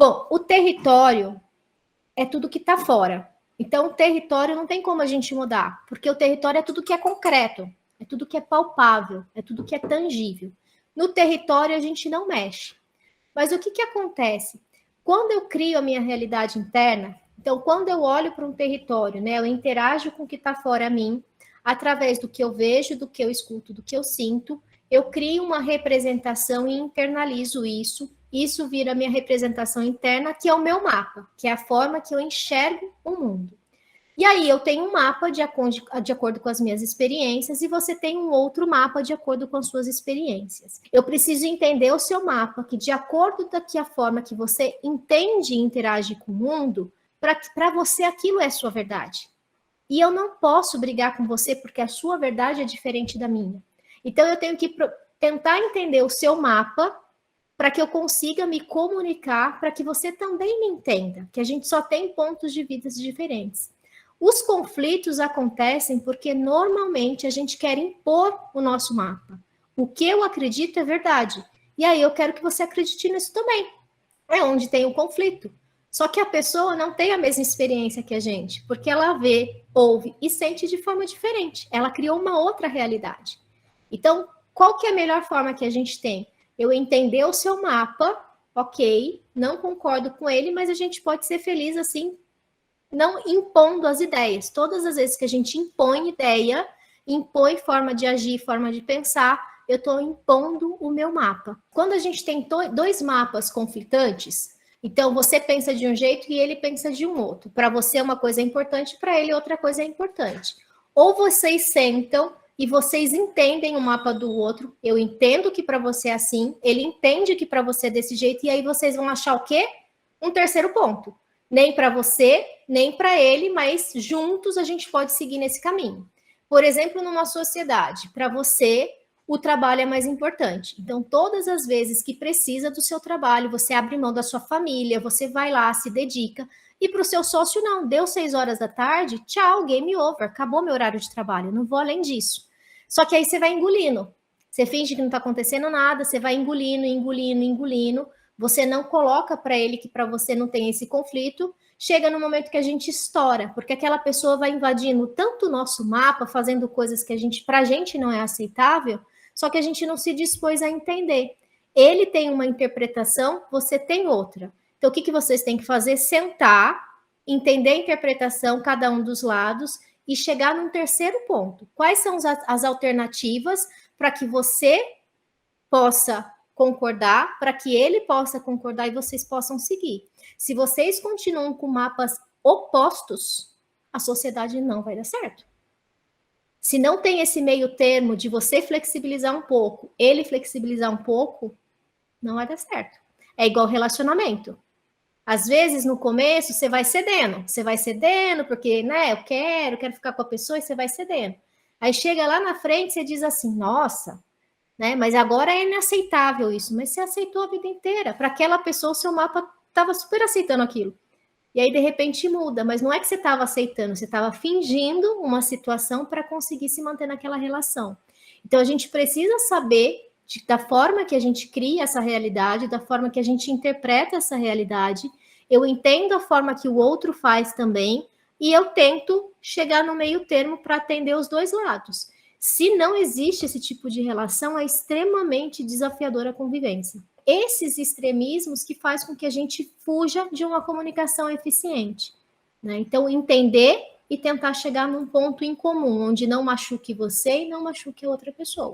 Bom, o território é tudo que está fora. Então, o território não tem como a gente mudar, porque o território é tudo que é concreto, é tudo que é palpável, é tudo que é tangível. No território, a gente não mexe. Mas o que, que acontece? Quando eu crio a minha realidade interna, então, quando eu olho para um território, né, eu interajo com o que está fora a mim, através do que eu vejo, do que eu escuto, do que eu sinto, eu crio uma representação e internalizo isso. Isso vira minha representação interna, que é o meu mapa, que é a forma que eu enxergo o mundo. E aí eu tenho um mapa de acordo com as minhas experiências e você tem um outro mapa de acordo com as suas experiências. Eu preciso entender o seu mapa, que de acordo com a forma que você entende e interage com o mundo, para você aquilo é sua verdade. E eu não posso brigar com você porque a sua verdade é diferente da minha. Então eu tenho que tentar entender o seu mapa para que eu consiga me comunicar, para que você também me entenda, que a gente só tem pontos de vista diferentes. Os conflitos acontecem porque normalmente a gente quer impor o nosso mapa. O que eu acredito é verdade. E aí eu quero que você acredite nisso também. É onde tem o conflito. Só que a pessoa não tem a mesma experiência que a gente, porque ela vê, ouve e sente de forma diferente. Ela criou uma outra realidade. Então, qual que é a melhor forma que a gente tem? Eu entender o seu mapa, ok, não concordo com ele, mas a gente pode ser feliz assim, não impondo as ideias. Todas as vezes que a gente impõe ideia, impõe forma de agir, forma de pensar, eu estou impondo o meu mapa. Quando a gente tem dois mapas conflitantes, então você pensa de um jeito e ele pensa de um outro. Para você uma coisa é importante, para ele outra coisa é importante. Ou vocês sentam e vocês entendem o mapa do outro, eu entendo que para você é assim, ele entende que para você é desse jeito, e aí vocês vão achar o quê? Um terceiro ponto. Nem para você, nem para ele, mas juntos a gente pode seguir nesse caminho. Por exemplo, numa sociedade, para você, o trabalho é mais importante. Então, todas as vezes que precisa do seu trabalho, você abre mão da sua família, você vai lá, se dedica. E para o seu sócio, não. Deu 6 horas da tarde, tchau, game over, acabou meu horário de trabalho, não vou além disso. Só que aí você vai engolindo. Você finge que não está acontecendo nada, você vai engolindo, engolindo, engolindo. Você não coloca para ele que para você não tem esse conflito. Chega no momento que a gente estoura, porque aquela pessoa vai invadindo tanto o nosso mapa, fazendo coisas que para a gente não é aceitável, só que a gente não se dispôs a entender. Ele tem uma interpretação, você tem outra. Então, o que vocês têm que fazer? Sentar, entender a interpretação, cada um dos lados, e chegar num terceiro ponto. Quais são as alternativas para que você possa concordar, para que ele possa concordar e vocês possam seguir. Se vocês continuam com mapas opostos, a sociedade não vai dar certo. Se não tem esse meio termo de você flexibilizar um pouco, ele flexibilizar um pouco, não vai dar certo. É igual relacionamento. Às vezes, no começo, você vai cedendo, porque, né, eu quero ficar com a pessoa, e você vai cedendo. Aí chega lá na frente, você diz assim, nossa, né, mas agora é inaceitável isso, mas você aceitou a vida inteira. Para aquela pessoa, o seu mapa estava super aceitando aquilo. E aí, de repente, muda, mas não é que você estava aceitando, você estava fingindo uma situação para conseguir se manter naquela relação. Então, a gente precisa saber da forma que a gente cria essa realidade, da forma que a gente interpreta essa realidade. Eu entendo a forma que o outro faz também, e eu tento chegar no meio termo para atender os dois lados. Se não existe esse tipo de relação, é extremamente desafiadora a convivência. Esses extremismos que faz com que a gente fuja de uma comunicação eficiente, né? Então, entender e tentar chegar num ponto em comum, onde não machuque você e não machuque a outra pessoa.